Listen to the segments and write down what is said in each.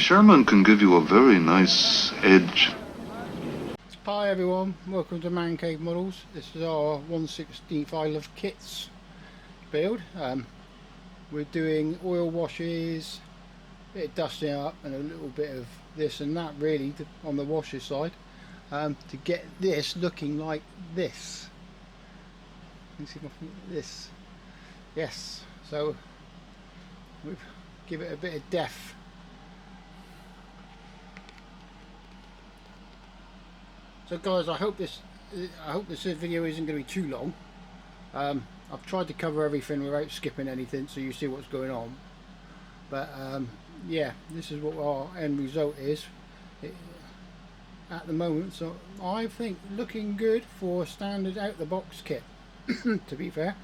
Sherman can give you a very nice edge. Hi everyone, welcome to Man Cave Models. This is our 1/16 I Love Kits build. We're doing oil washes, a bit of dusting up and a little bit of this and that really on the washer side, to get this looking like this. You can see this. Yes, so we give it a bit of depth. So guys, I hope this video isn't going to be too long. I've tried to cover everything without skipping anything, so you see what's going on. But yeah, this is what our end result is at the moment. So I think looking good for a standard out the box kit. To be fair,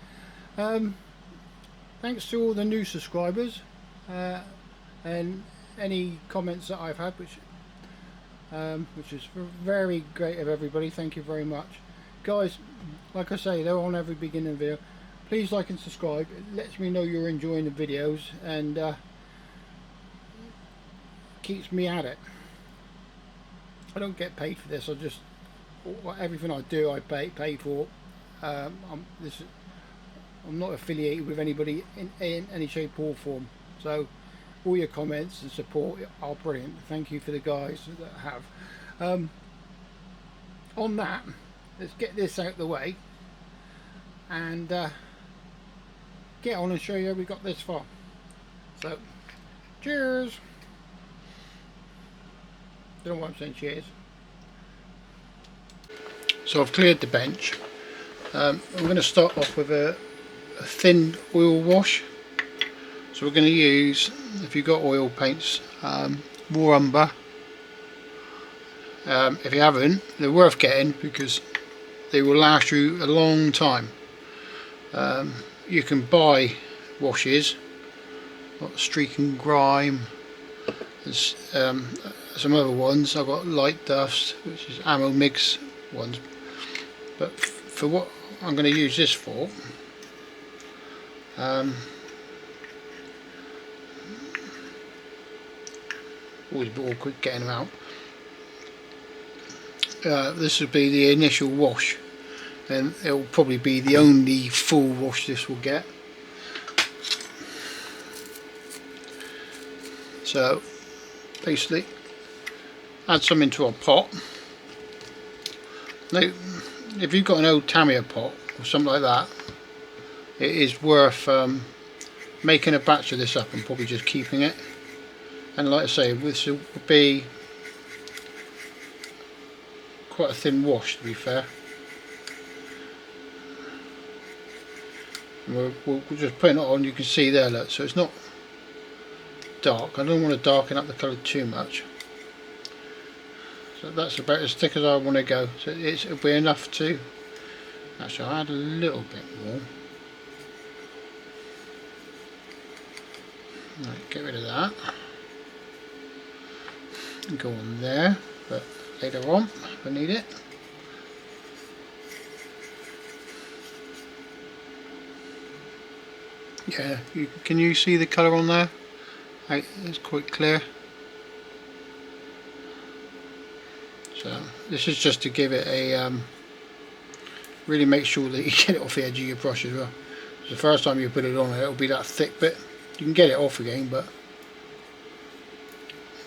thanks to all the new subscribers and any comments that I've had, which is very great of everybody. Thank you very much, guys. Like I say, they're on every beginning video. Please like and subscribe. It lets me know you're enjoying the videos and keeps me at it. I don't get paid for this. I just, everything I do I pay for. I'm not affiliated with anybody in any shape or form, so all your comments and support are brilliant. Thank you for the guys that have. On that, let's get this out the way and get on and show you how we got this far. So cheers. Don't know why I'm saying cheers. So I've cleared the bench. I'm going to start off with a thin oil wash. So we're going to use, if you've got oil paints, raw umber. If you haven't, they're worth getting because they will last you a long time. You can buy washes, got Streak and Grime. There's some other ones. I've got Light Dust, which is ammo mix ones. But for what I'm going to use this for, always a bit awkward getting them out. This would be the initial wash, and it will probably be the only full wash this will get. So basically add some into a pot. Now if you've got an old Tamiya pot or something like that, it is worth making a batch of this up and probably just keeping it. And like I say, this will be quite a thin wash, to be fair. And we'll just put it on. You can see there, look, so it's not dark. I don't want to darken up the colour too much. So that's about as thick as I want to go. So it'll be enough to, actually I'll add a little bit more. Right, get rid of that. Go on there, but later on if I need it. Yeah, can you see the colour on there? It's quite clear. So this is just to give it a really make sure that you get it off the edge of your brush as well. So the first time you put it on, it'll be that thick bit. You can get it off again, but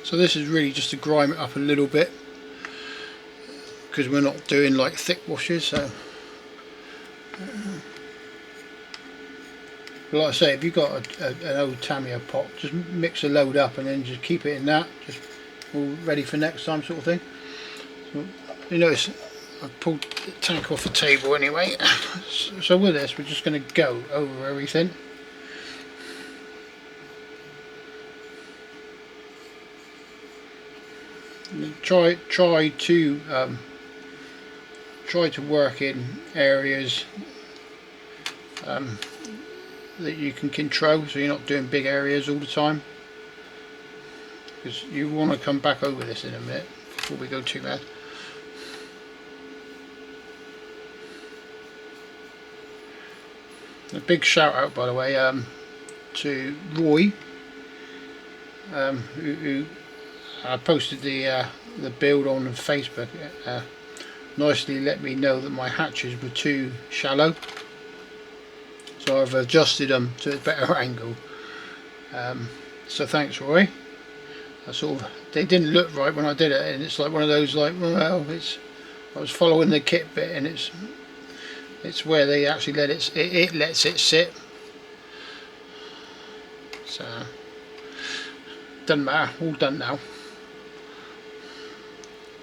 so this is really just to grime it up a little bit because we're not doing like thick washes. So but like I say, if you've got an old Tamiya pot, just mix a load up and then just keep it in that, just all ready for next time sort of thing. So you notice I've pulled the tank off the table anyway. So with this we're just going to go over everything. Try to work in areas that you can control, so you're not doing big areas all the time, because you want to come back over this in a minute before we go too bad. A big shout out, by the way, to Roy, who I posted the build on Facebook. Nicely let me know that my hatches were too shallow, so I've adjusted them to a better angle. So thanks, Roy. They didn't look right when I did it, and it's like one of those, like, well, I was following the kit bit, and it's where they actually let it lets it sit. So doesn't matter, all done now.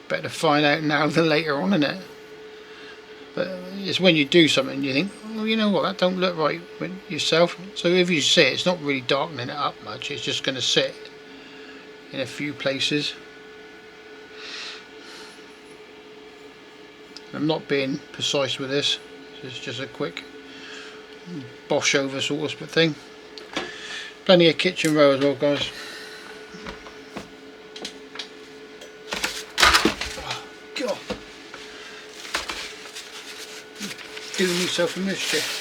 Better to find out now than later on, isn't it? But it's when you do something you think, oh, you know what, that don't look right with yourself. So if you see it, it's not really darkening it up much, it's just going to sit in a few places. I'm not being precise with this, it's just a quick bosh over sort of thing. Plenty of kitchen row as well, guys. Oh, God. Doing myself a mischief.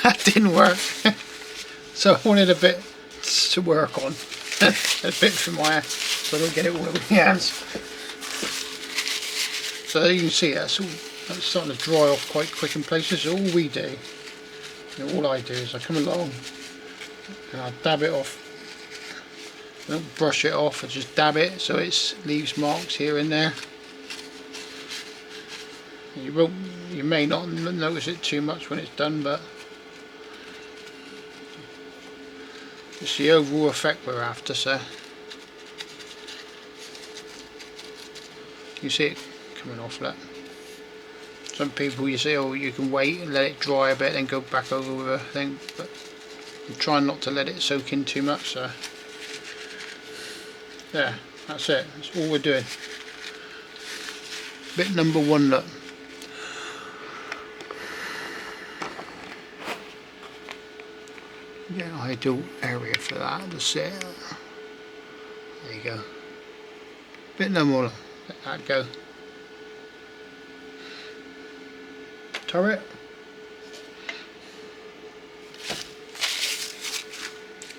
That didn't work. So I wanted a bit to work on. A bit for my, so I don't get it all over my hands. So you can see that's starting to dry off quite quick in places. So all we do, all I do is I come along and I dab it off. I don't brush it off, I just dab it so it leaves marks here and there. You may not notice it too much when it's done, but it's the overall effect we're after. So you see it coming off that. Some people, you say, oh, you can wait and let it dry a bit then go back over with a thing, but I'm trying not to let it soak in too much. So yeah, that's it, that's all we're doing. Bit number one, look. Get an ideal area for that to sit. There you go. Bit no more, let that go. Turret.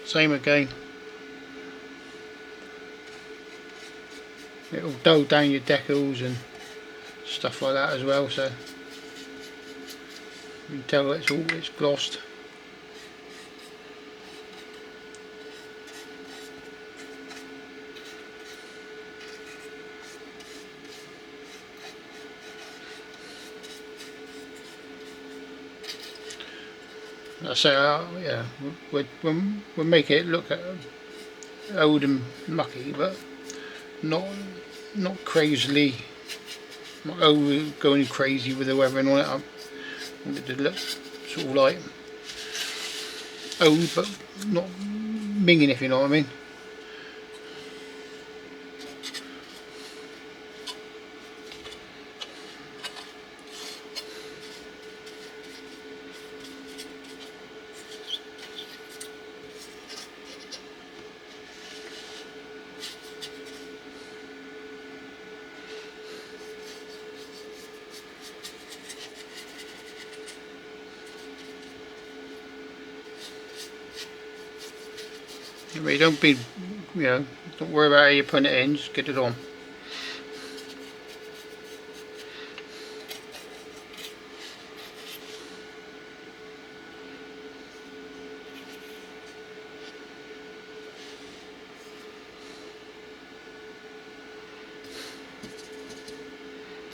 Same again. It'll dull down your decals and stuff like that as well, so you can tell it's glossed. I say, yeah, we're making it look old and mucky, but not crazily, not going crazy with the weathering on it. I want it to look sort of like old, but not minging, if you know what I mean. Don't be, don't worry about how you're putting it in, just get it on.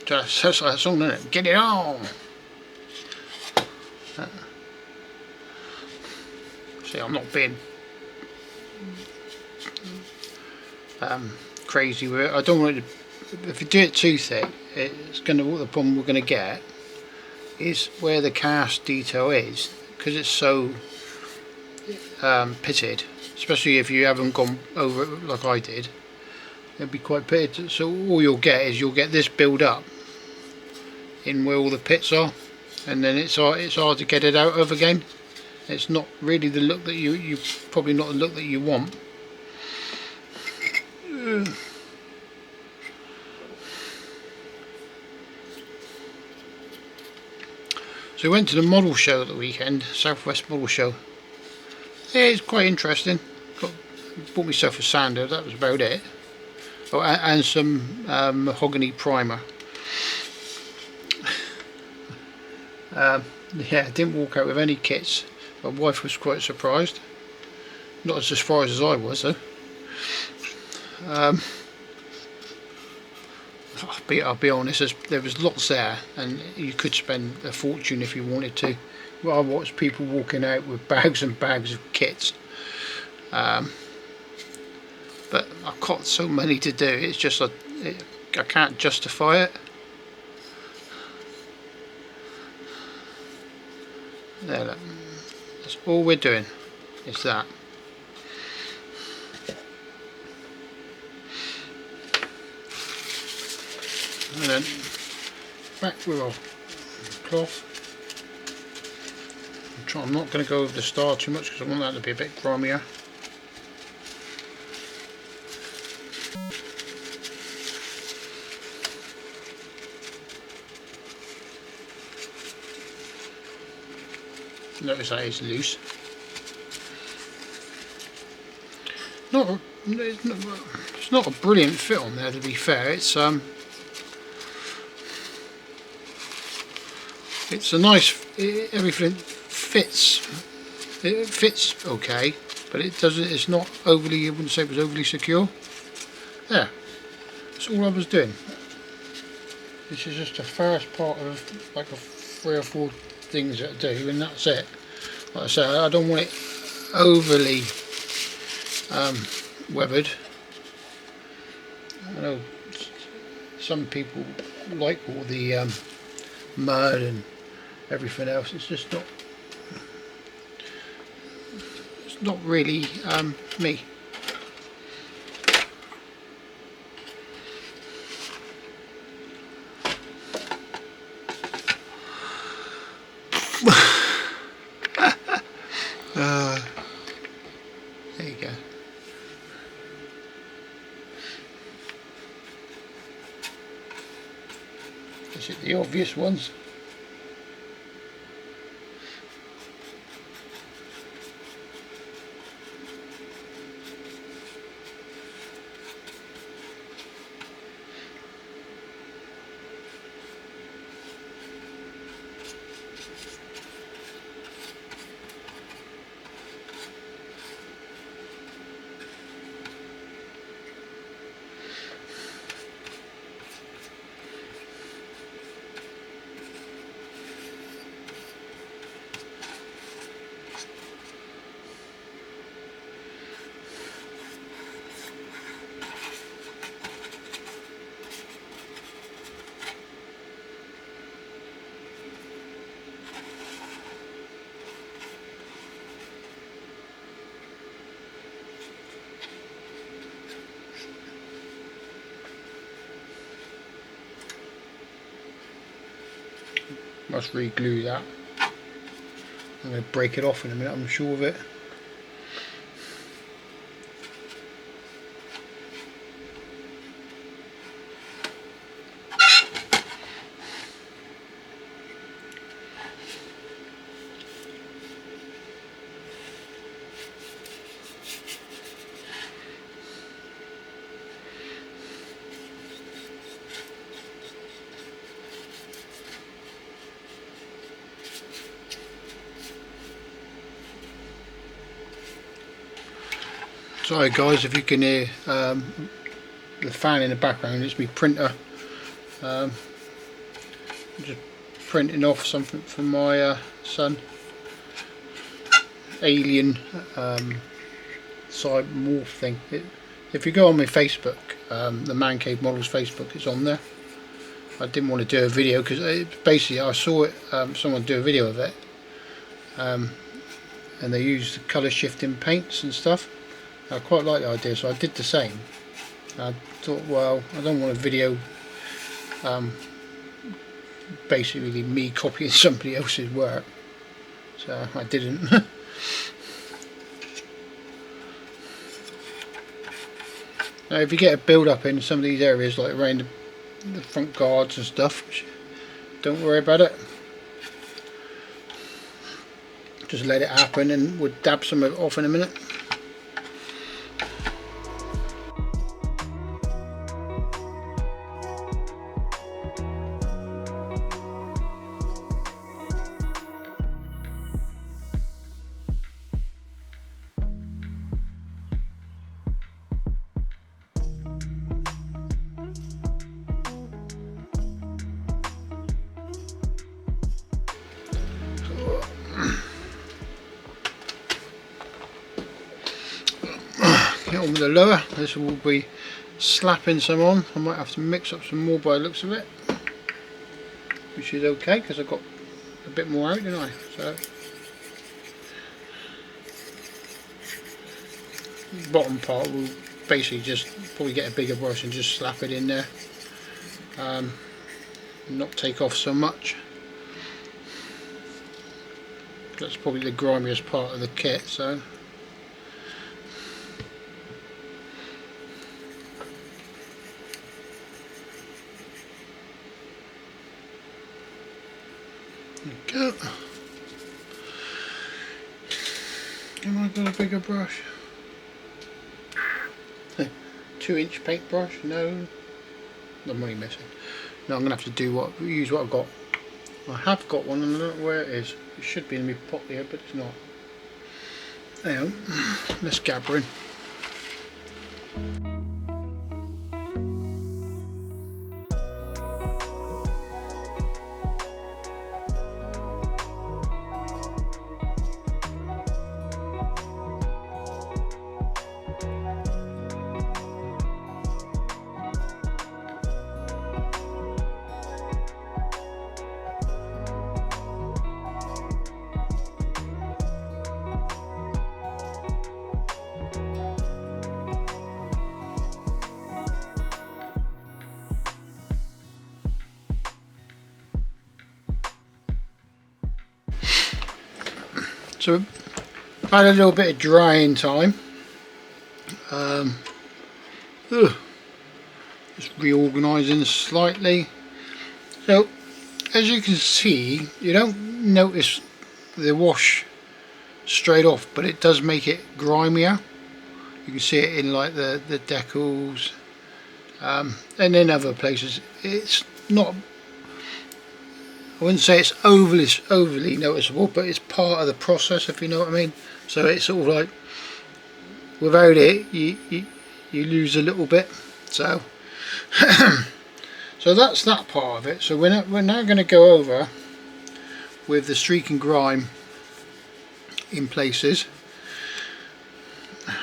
That's like a song, isn't it? Get it on! See, I'm not being crazy with it. I don't want it to, if you do it too thick, it's going to, the problem we're going to get is where the cast detail is, because it's so pitted, especially if you haven't gone over it like I did, it'll be quite pitted. So all you'll get is this build up in where all the pits are, and then it's hard to get it out of again. It's not really the look that you probably not the look that you want. So we went to the model show at the weekend, Southwest Model Show. Yeah, it's quite interesting. Bought myself a sander, that was about it. Oh, and some mahogany primer. Yeah, didn't walk out with any kits. My wife was quite surprised. Not as surprised as I was though. I'll be honest, there was lots there, and you could spend a fortune if you wanted to. Well, I watched people walking out with bags and bags of kits, but I've got so many to do. It's just I can't justify it. There, look. That's all we're doing. Is that. And then back with our cloth. I'm not going to go over the star too much because I want that to be a bit grimier. Notice that is loose. It's not a brilliant fit on there, to be fair. It's a nice. Everything fits. It fits okay, but it doesn't. It's not overly. I wouldn't say it was overly secure. There. That's all I was doing. This is just the first part of like 3 or 4 things that I do, and that's it. Like I say, I don't want it overly weathered. I know some people like all the mud and everything else. It's just not. It's not really me. There you go. Is it the obvious ones? Must re-glue that. I'm going to break it off in a minute, I'm sure of it. Sorry guys if you can hear the fan in the background, it's my printer. I'm just printing off something from my son. Alien side morph thing. If you go on my Facebook, the Man Cave Models Facebook, it's on there. I didn't want to do a video because basically I saw it, someone do a video of it, and they used colour shifting paints and stuff. I quite like the idea, so I did the same. I thought, well, I don't want a video basically me copying somebody else's work, so I didn't. Now if you get a build up in some of these areas, like around the front guards and stuff, don't worry about it. just let it happen, and we'll dab some of it off in a minute. Get on with the lower. This will be slapping some on. I might have to mix up some more by the looks of it, which is okay because I've got a bit more out, didn't I? So bottom part will basically just probably get a bigger brush and just slap it in there, not take off so much. That's probably the grimiest part of the kit, so there we go. Have I got a bigger brush? 2-inch paintbrush? No, I'm only missing. No, I'm gonna have to use what I've got. I have got one and I don't know where it is. It should be in my pot here, but it's not. Hang on, let's gather in. So I had a little bit of drying time. Just reorganising slightly. So as you can see, you don't notice the wash straight off, but it does make it grimier. You can see it in like the decals, and in other places. It's not, I wouldn't say it's overly noticeable, but it's part of the process, if you know what I mean. So it's sort of like, without it, you lose a little bit. So, so that's that part of it. So we're now going to go over with the streak and grime in places.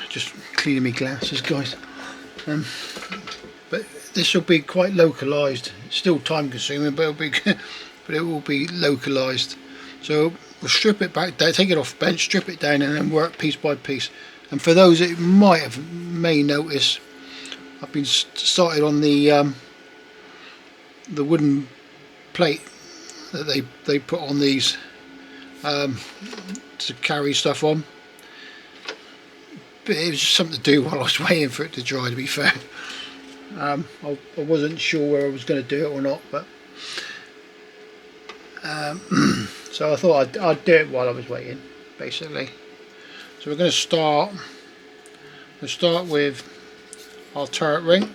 Just cleaning my glasses, guys. But this will be quite localized. It's still time consuming, but it will be localized. So we'll strip it back down, take it off the bench, strip it down, and then work piece by piece. And for those that may notice, I've been started on the wooden plate that they put on these to carry stuff on. But it was just something to do while I was waiting for it to dry, to be fair. I wasn't sure whether I was going to do it or not, but so I thought I'd do it while I was waiting, basically. So we're going to start with our turret ring.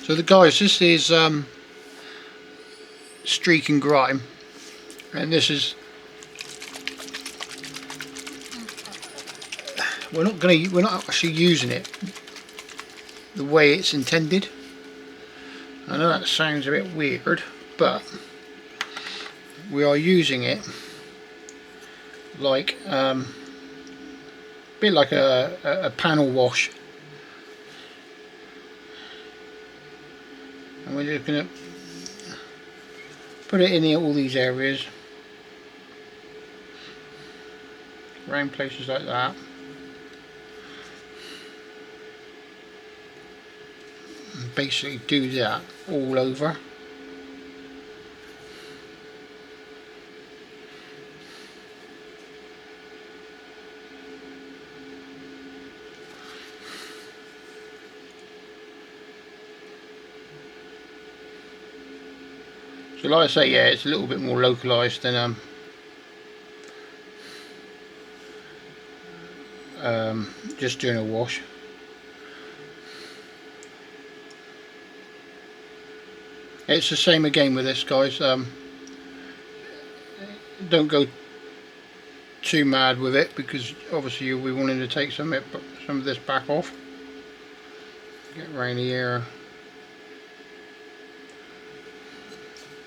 So guys, this is streak and grime, and this is, we're not actually using it the way it's intended. I know that sounds a bit weird, but we are using it like a bit like a panel wash, and we're just going to put it in all these areas, around places like that. And basically do that all over. So like I say, yeah, it's a little bit more localized than just doing a wash. It's the same again with this, guys. Don't go too mad with it, because obviously you'll be wanting to take some of this back off. Get around here,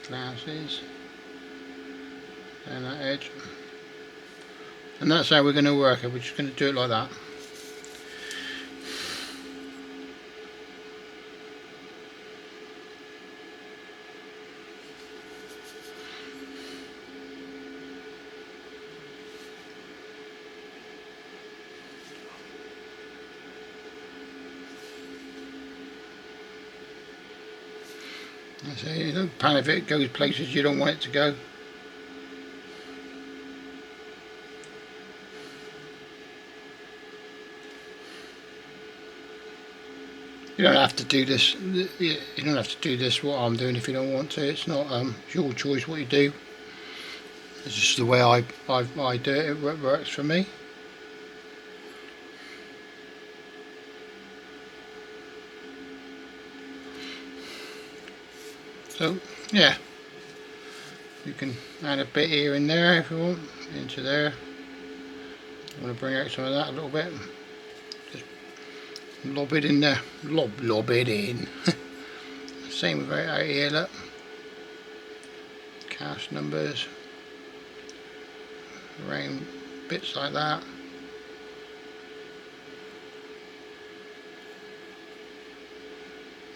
glasses, and that edge, and that's how we're going to work it. We're just going to do it like that. So you don't panic if it goes places you don't want it to go. You don't have to do this. You don't have to do this what I'm doing if you don't want to. It's not it's your choice what you do. It's just the way I do it. It works for me. So yeah, you can add a bit here and there if you want, into there. I want to bring out some of that a little bit. Just lob it in there, lob it in. Same with right out here, look. Cast numbers, around bits like that.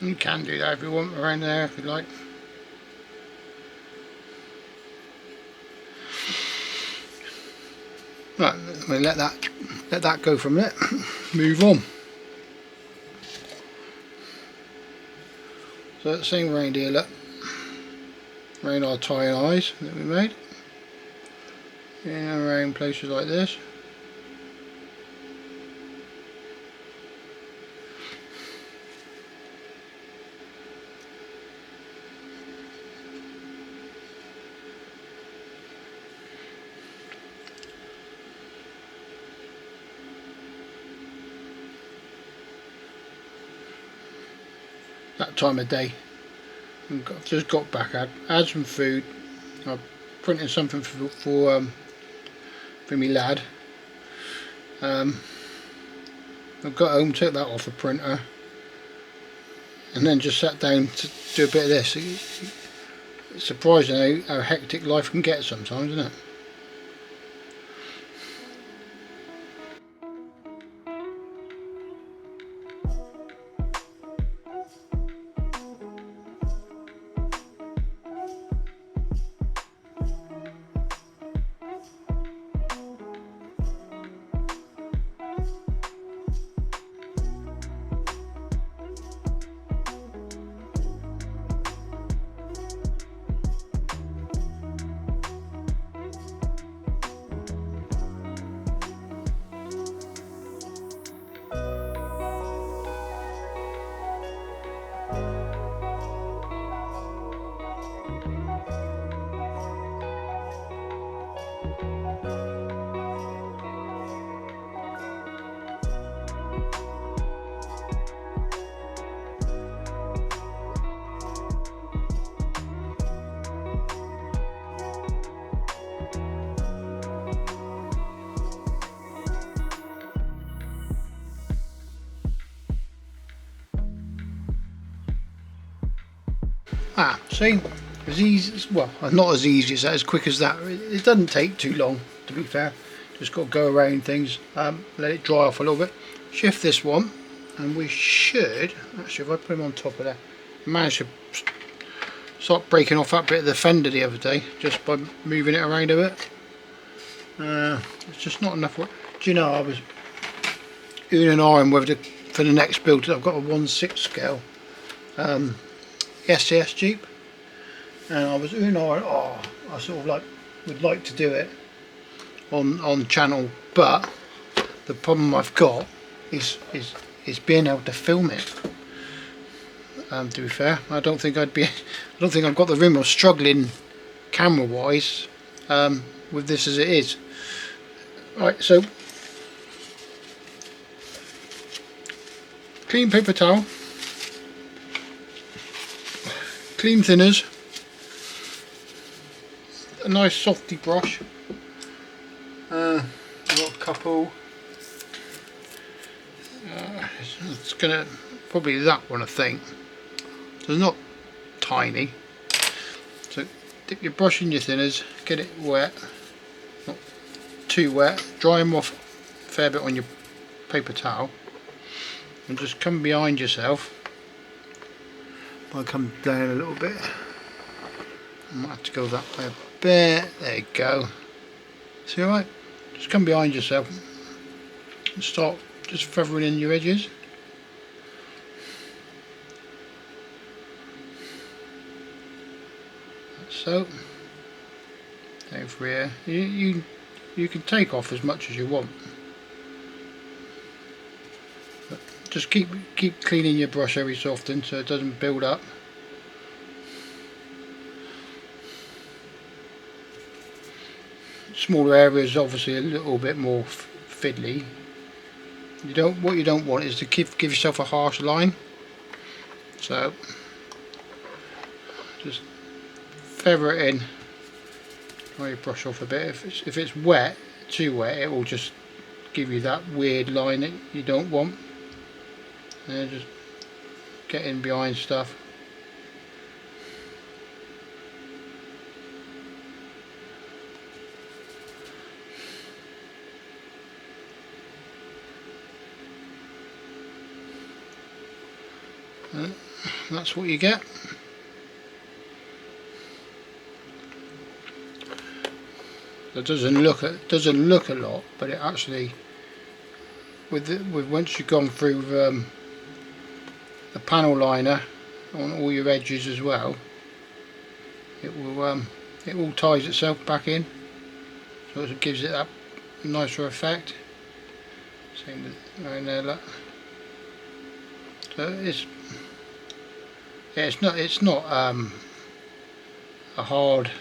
You can do that if you want around there if you like. Right, we'll let that go from it. Move on. So same around here, look. Around our tie eyes that we made. Yeah, around places like this. That time of day. I've just got back. I had some food. I'm printing something for me lad. I got home, took that off the printer, and then just sat down to do a bit of this. It's surprising how hectic life can get sometimes, isn't it? See, as easy, well, not as easy as that, as quick as that. It doesn't take too long, to be fair. Just got to go around things, let it dry off a little bit. Shift this one, and we should, actually if I put him on top of there, manage to start breaking off that bit of the fender the other day, just by moving it around a bit. It's just not enough work. Do you know, I was and ahhing whether for the next build, I've got a 1/6 scale SCS Jeep, and I was I sort of would like to do it on channel, but the problem I've got is being able to film it. To be fair, I don't think I've got the room. I'm struggling camera wise with this as it is. Right, so clean paper towel, clean thinners, a nice softy brush. I've got a couple. It's gonna probably that one, I think. So it's not tiny. So dip your brush in your thinners, get it wet, not too wet. Dry them off a fair bit on your paper towel, and just come behind yourself. I'll come down a little bit. I might have to go that way a bit. There you go. See, alright? Just come behind yourself and start just feathering in your edges. So, over here, you can take off as much as you want. But just keep cleaning your brush every so often so it doesn't build up. Smaller areas obviously a little bit more fiddly. What you don't want is to give yourself a harsh line. So just feather it in. Dry your brush off a bit. If it's wet, too wet, it will just give you that weird line that you don't want. And then just get in behind stuff. And that's what you get. It doesn't look a lot, but it actually, with once you've gone through the panel liner on all your edges as well, it all ties itself back in, so it gives it that nicer effect. Same with right there, look. So it's not a hard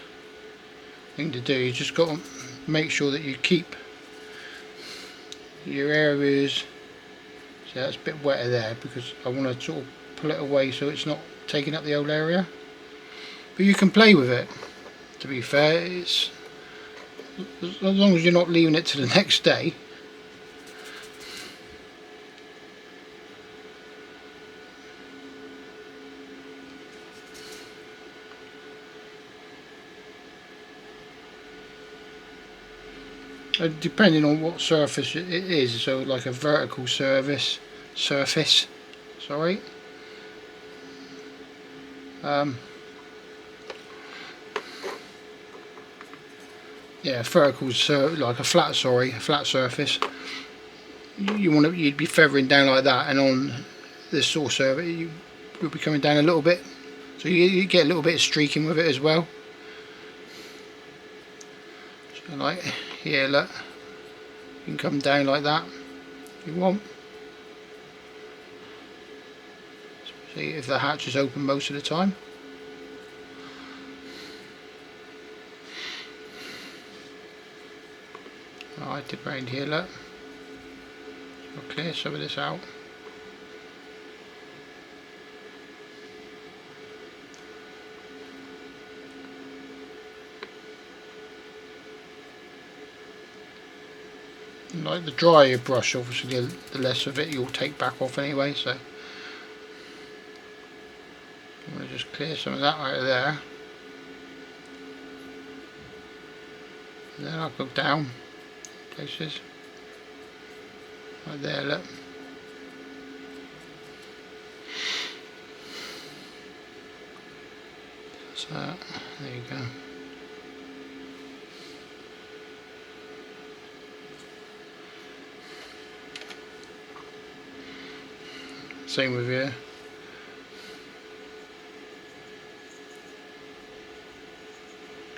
thing to do. You just got to make sure that you keep your areas. So that's a bit wetter there because I want to sort of pull it away so it's not taking up the whole area. But you can play with it. To be fair, it's as long as you're not leaving it to the next day. Depending on what surface it is, so like a vertical surface, sorry. Yeah, vertical, like a flat surface. You'd be feathering down like that, and on this sort of surface, you'll be coming down a little bit, so you get a little bit of streaking with it as well. So like here, look, you can come down like that if you want. See if the hatch is open most of the time. I did round here, look. I'll clear some of this out. Like the drier your brush, obviously the less of it you'll take back off anyway, so I'm going to just clear some of that out of there, and then I'll go down places right there, look. So there you go. Same with here.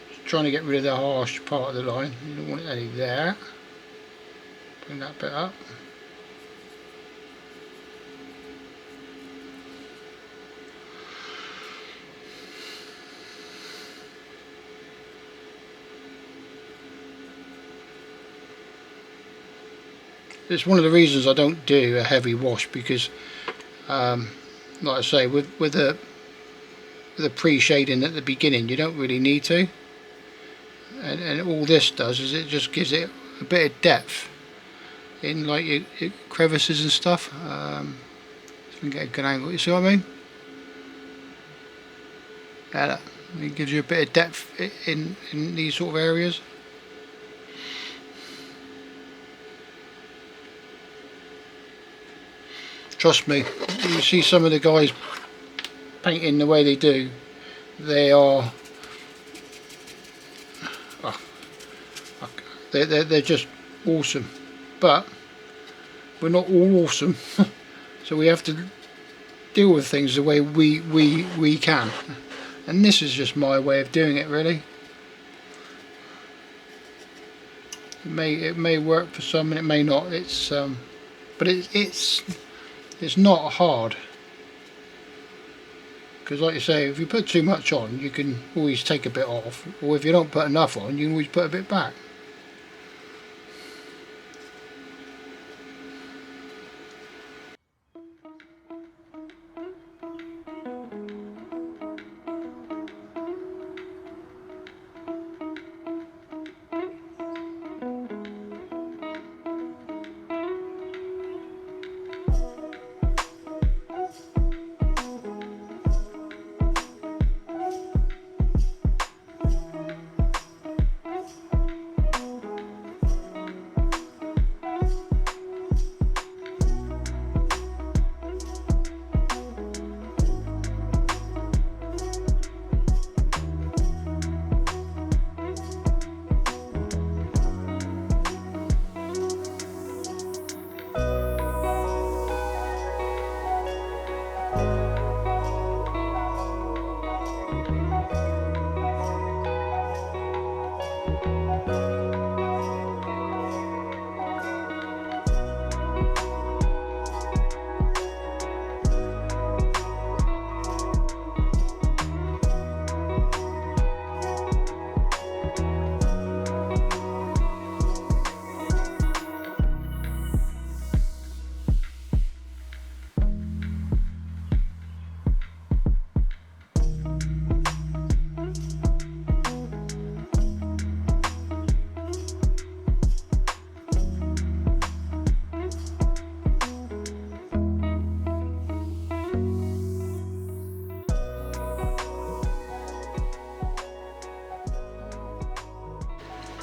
Just trying to get rid of the harsh part of the line. You don't want any there. Bring that bit up. It's one of the reasons I don't do a heavy wash, because Like I say, with the pre-shading at the beginning, you don't really need to, and all this does is it just gives it a bit of depth in like your crevices and stuff. So we can get a good angle. You see what I mean? Yeah, it gives you a bit of depth in these sort of areas. Trust me, you see some of the guys painting the way they do, they are they're just awesome. But we're not all awesome, so we have to deal with things the way we can. And this is just my way of doing it, really. It may work for some and it may not. It's but it's not hard, because like you say, if you put too much on, you can always take a bit off, or if you don't put enough on, you can always put a bit back.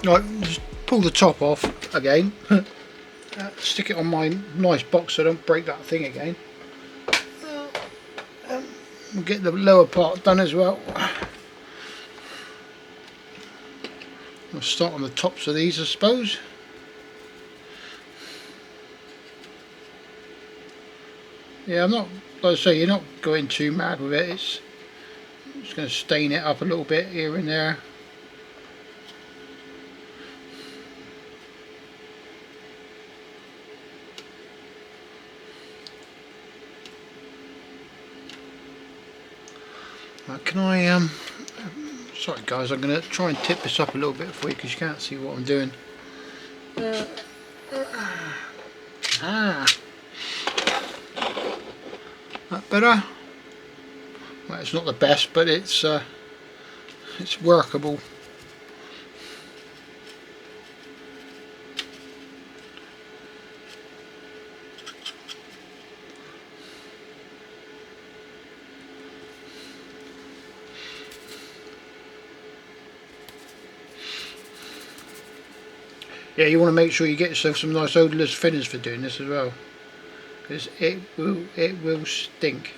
Right, just pull the top off again. Stick it on my nice box so I don't break that thing again. We'll get the lower part done as well. We'll start on the tops of these, I suppose. Yeah, I'm not, like I say, you're not going too mad with it. It's just going to stain it up a little bit here and there. Can I sorry guys, I'm going to try and tip this up a little bit for you because you can't see what I'm doing. That better? Well, it's not the best, but it's workable. Yeah, you want to make sure you get yourself some nice odourless thinners for doing this as well, because it will stink.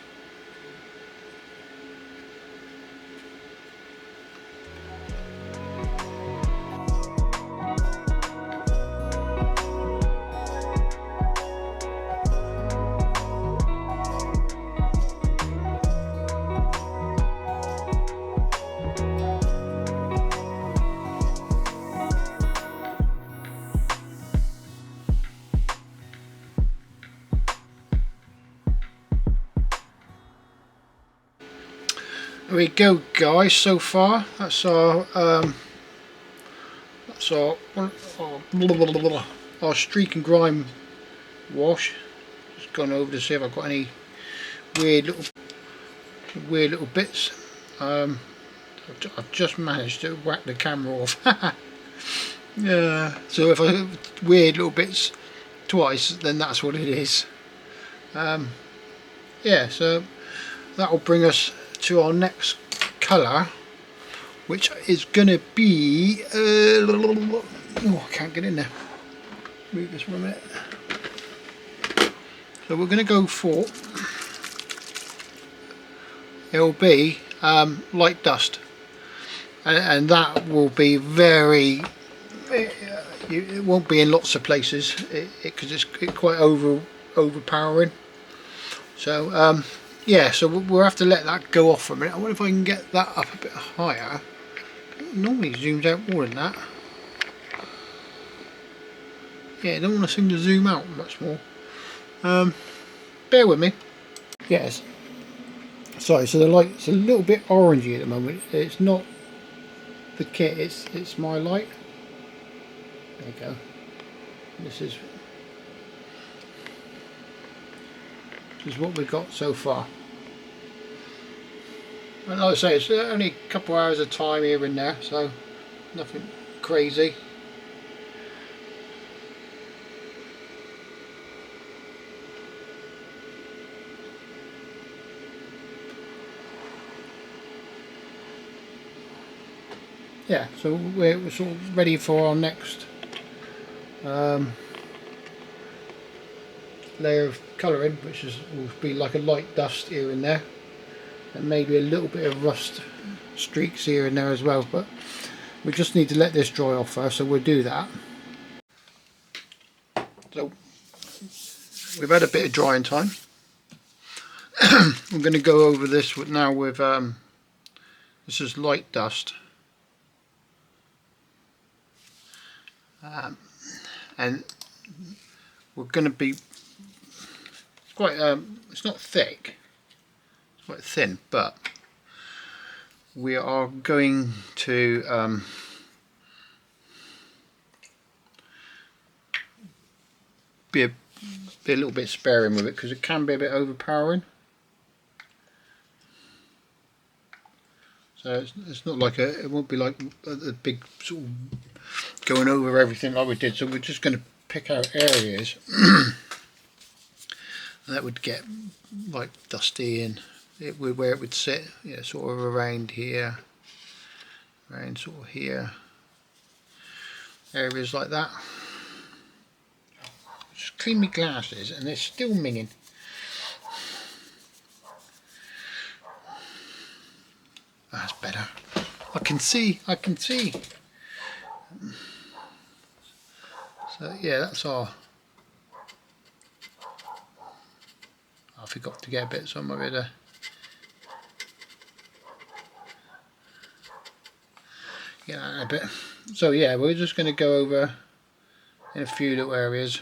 There we go, guys. So far, that's our streak and grime wash. Just gone over to see if I've got any weird little bits. I've just managed to whack the camera off. Yeah, so if I have weird little bits twice, then that's what it is. Yeah, so that will bring us to our next colour, which is going to be oh, I can't get in there. Move this for a minute. So we're going to go for, it'll be light dust, and that will be very, it won't be in lots of places because it's quite overpowering. So yeah, so we'll have to let that go off for a minute. I wonder if I can get that up a bit higher. It normally zooms out more than that. Yeah, I don't want to seem to zoom out much more. Bear with me. Yes. Sorry, so the light's a little bit orangey at the moment. It's not the kit, it's my light. There you go. This is what we've got so far. And like I say, it's only a couple hours of time here and there, so nothing crazy. Yeah, so we're sort of ready for our next layer of colouring, which will be like a light dust here and there, and maybe a little bit of rust streaks here and there as well, but we just need to let this dry off first, so we'll do that. So we've had a bit of drying time. I'm going to go over this now with this is light dust. And we're going to be quite it's not thick, it's quite thin, but we are going to be a little bit sparing with it because it can be a bit overpowering. So it's not like it won't be like a big sort of going over everything like we did. So we're just going to pick out areas that would get like dusty, and where it would sit, yeah, sort of around here, around sort of here, areas like that. Just clean my glasses and they're still minging. That's better. I can see. So yeah, that's our. I forgot to get a bit, so I'm going to get that in a bit. So yeah, we're just going to go over in a few little areas.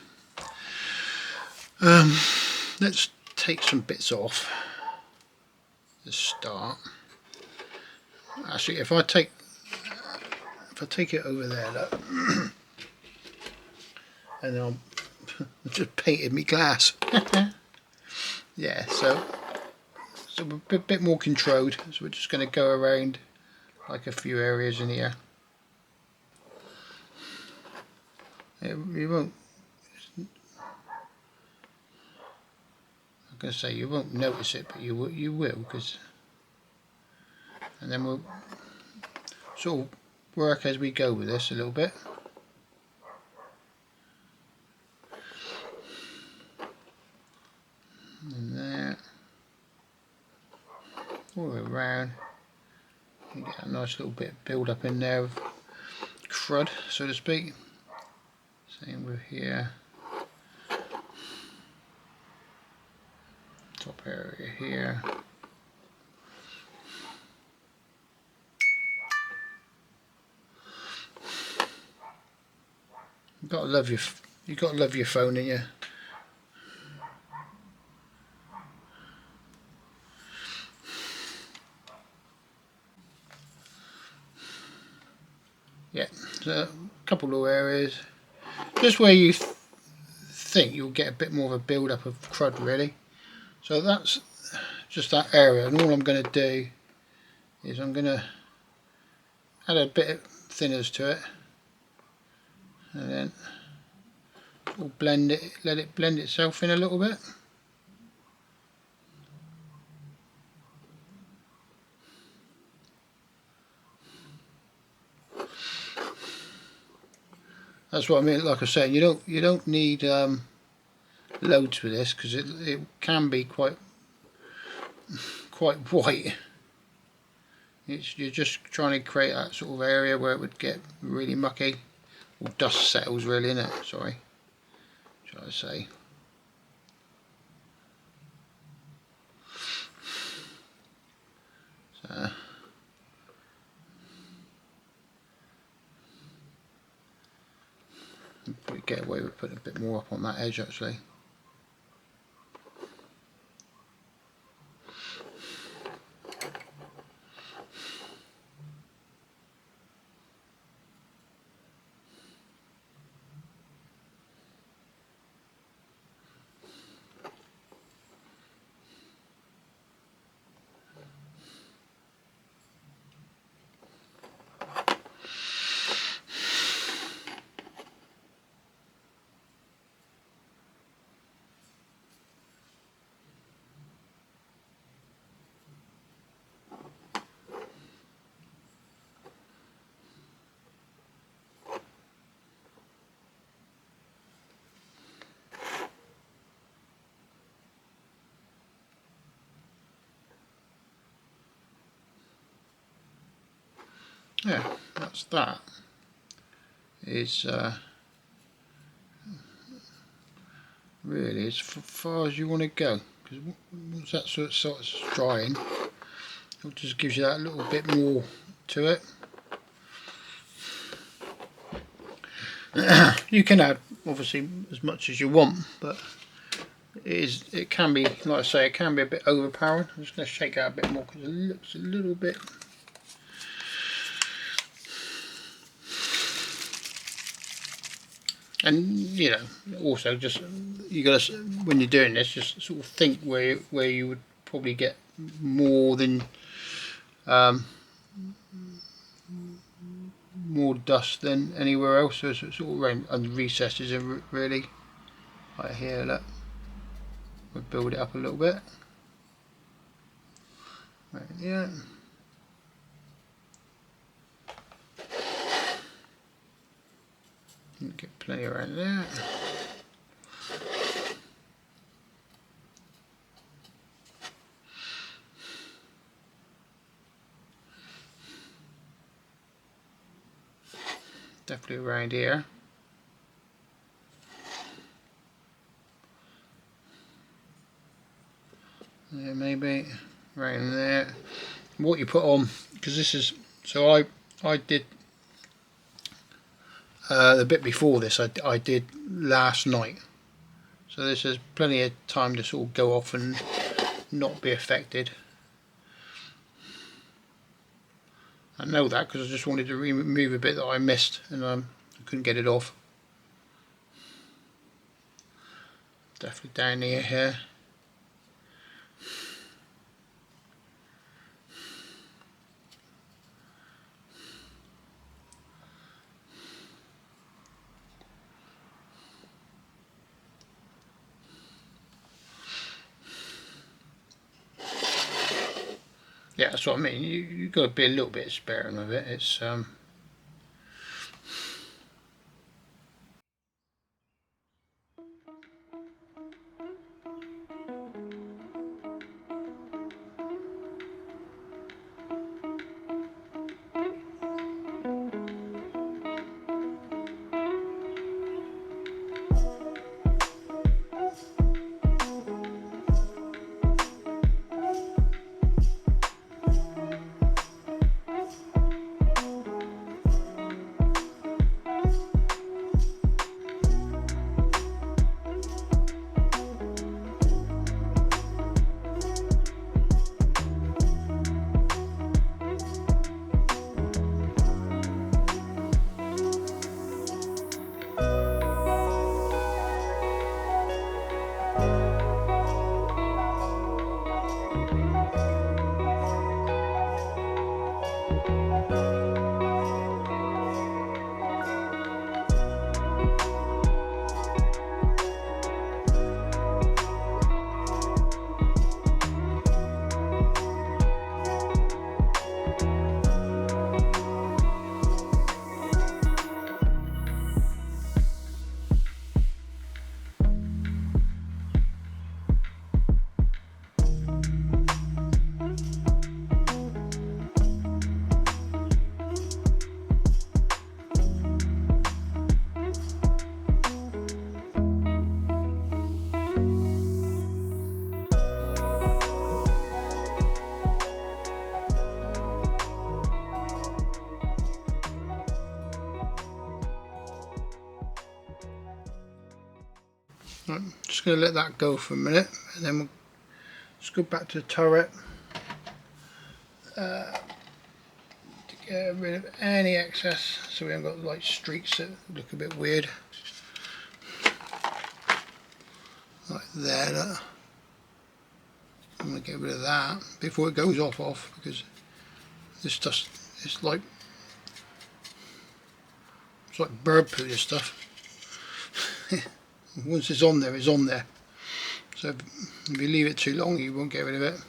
Let's take some bits off to start. Actually, if I take it over there, look, and then I just painted me glass. Yeah, so we're a bit more controlled. So we're just going to go around like a few areas in here. You won't. I'm going to say you won't notice it, but you will, because. And then we'll sort of work as we go with this a little bit. And there, all the way around. You get a nice little bit of build up in there of crud, so to speak. Same with here. Top area here. You got to love your phone, ain't you? Yeah, so a couple of areas, just where you think you'll get a bit more of a build up of crud, really. So that's just that area, and all I'm going to do is I'm going to add a bit of thinners to it, and then we'll blend it, let it blend itself in a little bit. That's what I mean. Like I said, you don't need loads with this, because it can be quite white. You're just trying to create that sort of area where it would get really mucky, or dust settles really in it. Sorry, should I say? So. Probably get away with putting a bit more up on that edge actually. Yeah, that's that. Is really as far as you want to go, because once that sort of starts drying, it just gives you that little bit more to it. You can add obviously as much as you want, but it can be, like I say, it can be a bit overpowering. I'm just going to shake out a bit more because it looks a little bit. And you know, also just you got to, when you're doing this, just sort of think where you would probably get more than more dust than anywhere else. So it's sort of around and recesses are really right here. Look, we'll build it up a little bit. Right, yeah. Get plenty around there. Definitely around here. Yeah, maybe around there. What you put on, because this is, so I did the bit before this I did last night, so this has plenty of time to sort of go off and not be affected. I know that because I just wanted to remove a bit that I missed and I couldn't get it off. Definitely down here. Yeah, that's what I mean. You've got to be a little bit sparing with it. It's Right, just going to let that go for a minute, and then we'll just go back to the turret to get rid of any excess, so we haven't got like streaks that look a bit weird. Like there, look. I'm going to get rid of that before it goes off because this just it's like bird poo, this stuff. Once it's on there, it's on there. So if you leave it too long, you won't get rid of it.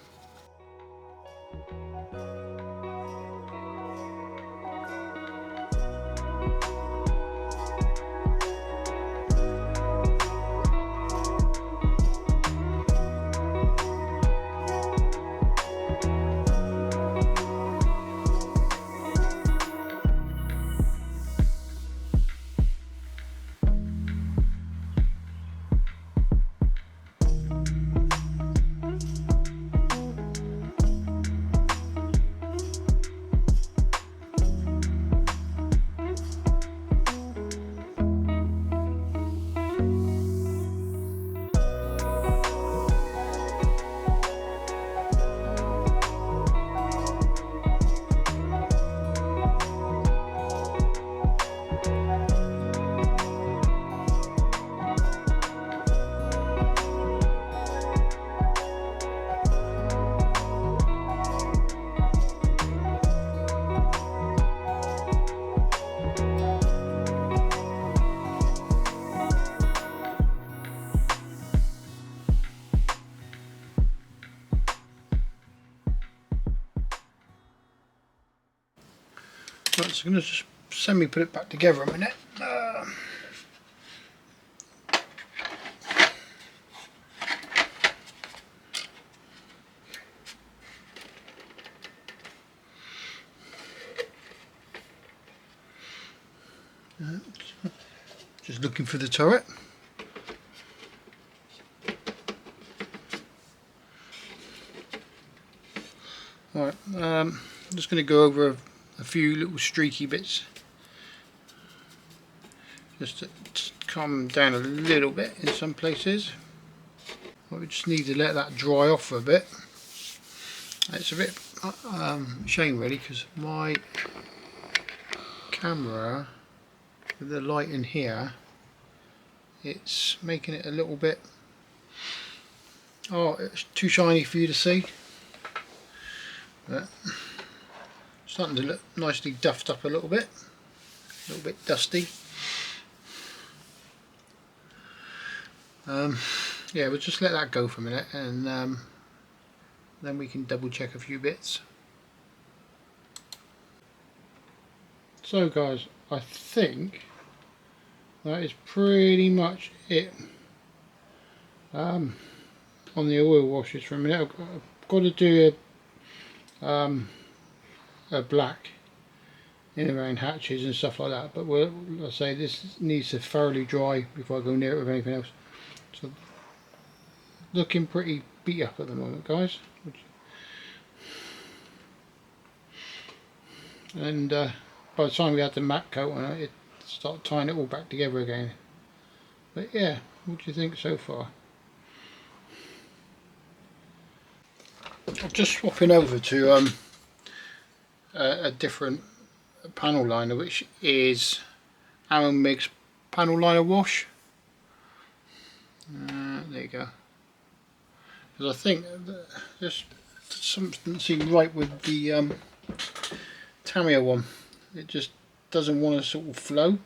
Right, so I'm going to just put it back together a minute. Just looking for the turret. Alright, I'm just going to go over a few little streaky bits just to calm them down a little bit in some places. We just need to let that dry off for a bit. It's a bit shame really, because my camera with the light in here, it's making it a little bit, it's too shiny for you to see, but starting to look nicely duffed up a little bit dusty. Yeah, we'll just let that go for a minute, and then we can double check a few bits. So guys, I think that is pretty much it on the oil washes for a minute. I've got to do a black in around hatches and stuff like that, but I'll say this needs to thoroughly dry before I go near it with anything else. So looking pretty beat up at the moment, guys, and by the time we had the matte coat on it, it started tying it all back together again. But yeah, what do you think so far? I'm just swapping over to a different panel liner, which is Aaron Miggs panel liner wash. There you go. Because I think there's something seems right with the Tamiya one. It just doesn't want to sort of flow.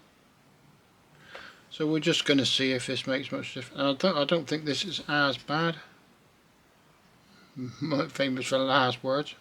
So we're just going to see if this makes much difference. I don't think this is as bad. Famous for the last words.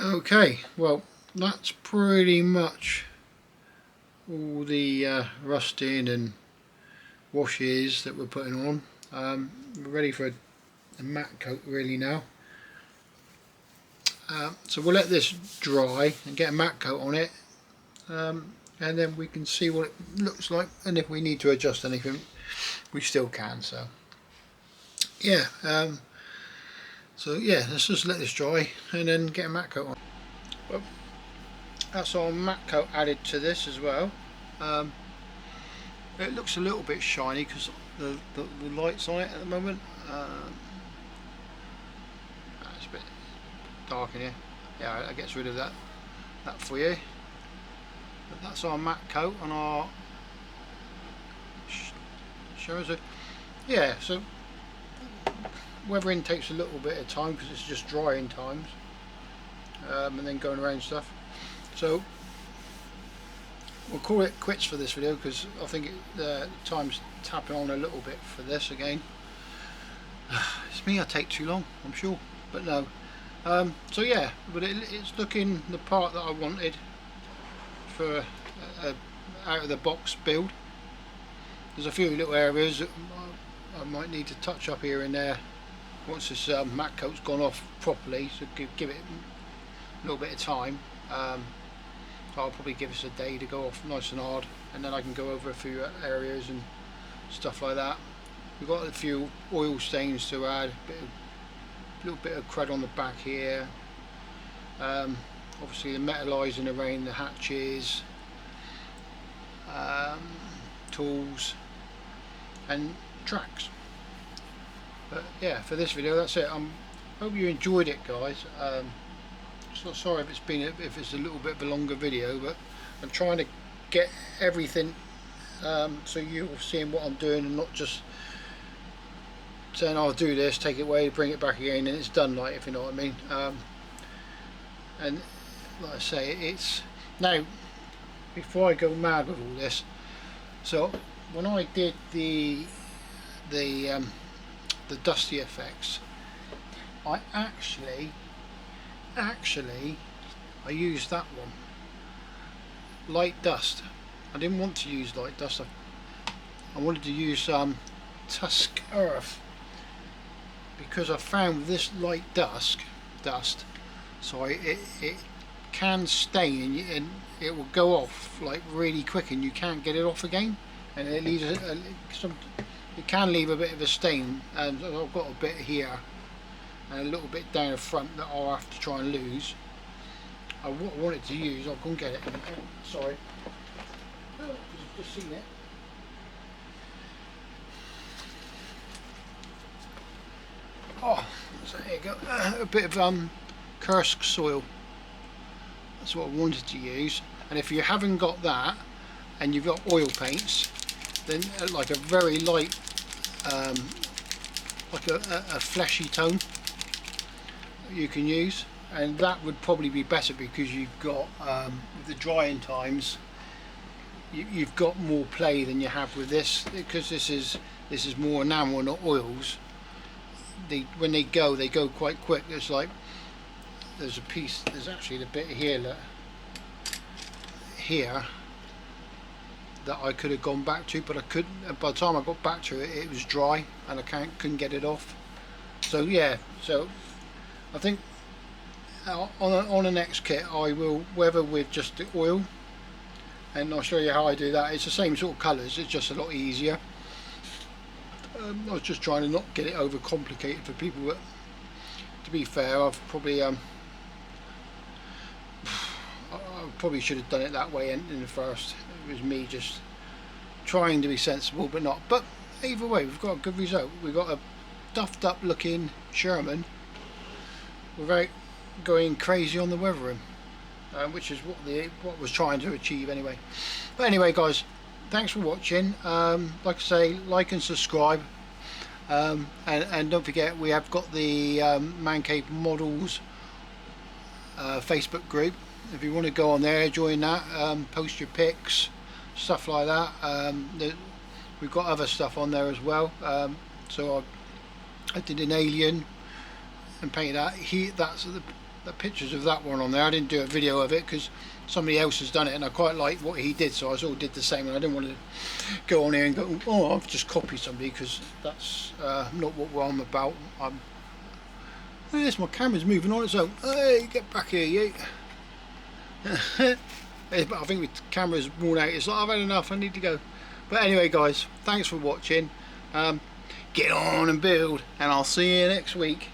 Okay, well that's pretty much all the rusting and washes that we're putting on. We're ready for a matte coat really now. So we'll let this dry and get a matte coat on it, and then we can see what it looks like, and if we need to adjust anything we still can. So yeah, let's just let this dry and then get a matte coat on. Well, that's our matte coat added to this as well. It looks a little bit shiny because the light's on it at the moment. It's a bit dark in here. Yeah, that gets rid of that for you. But that's our matte coat on our shows it. Yeah, so weathering takes a little bit of time because it's just drying times, and then going around stuff. So we'll call it quits for this video because I think the time's tapping on a little bit for this again. It's me, I take too long, I'm sure, but no. So yeah, but it's looking the part that I wanted for a out of the box build. There's a few little areas that I might need to touch up here and there once this matte coat's gone off properly, so give it a little bit of time. I'll probably give us a day to go off nice and hard, and then I can go over a few areas and stuff like that. We've got a few oil stains to add, a little bit of crud on the back here. Obviously the metalising around the hatches, tools and tracks. But yeah, for this video that's it. Hope you enjoyed it, guys. So sorry if it's a little bit of a longer video, but I'm trying to get everything so you're seeing what I'm doing and not just saying I'll do this, take it away, bring it back again and it's done, like, if you know what I mean. And like I say, it's now, before I go mad with all this, so when I did the dusty effects, I actually I used that one, light dust. I didn't want to use light dust. I wanted to use Tusk Earth, because I found this light dust, so it can stain and it will go off like really quick, and you can't get it off again, and it leaves it can leave a bit of a stain. And I've got a bit here and a little bit down the front that I'll have to try and lose. What I wanted to use, I'll go and get it. Sorry, I've just seen it. Oh, so there you go. A bit of Kursk soil. That's what I wanted to use. And if you haven't got that, and you've got oil paints, then like a very light, like a fleshy tone you can use, and that would probably be better because you've got with the drying times, you've got more play than you have with this, because this is more enamel, not oils. When they go quite quick. There's like there's actually a bit here that I could have gone back to, but I couldn't. By the time I got back to it, it was dry and I couldn't get it off. So yeah, so I think on the next kit I will weather with just the oil, and I'll show you how I do that. It's the same sort of colours, it's just a lot easier. I was just trying to not get it over complicated for people, but to be fair, I've probably probably should have done it that way in the first. It was me just trying to be sensible, but not. But either way, we've got a good result. We've got a duffed up looking Sherman without going crazy on the weathering, which is what was trying to achieve anyway. But anyway, guys, thanks for watching. Like I say, like and subscribe, and don't forget, we have got the Man Cave Models Facebook group. If you want to go on there, join that, post your pics, stuff like that. We've got other stuff on there as well. So I did an alien and painted that. That's the pictures of that one on there. I didn't do a video of it because somebody else has done it, and I quite like what he did, so I sort of did the same. And I didn't want to go on here and go, oh, I've just copied somebody, because that's not what I'm about. Yes, my camera's moving on its own. Hey, get back here, you. But I think the camera's worn out. It's like, I've had enough, I need to go. But anyway, guys, thanks for watching. Get on and build, and I'll see you next week.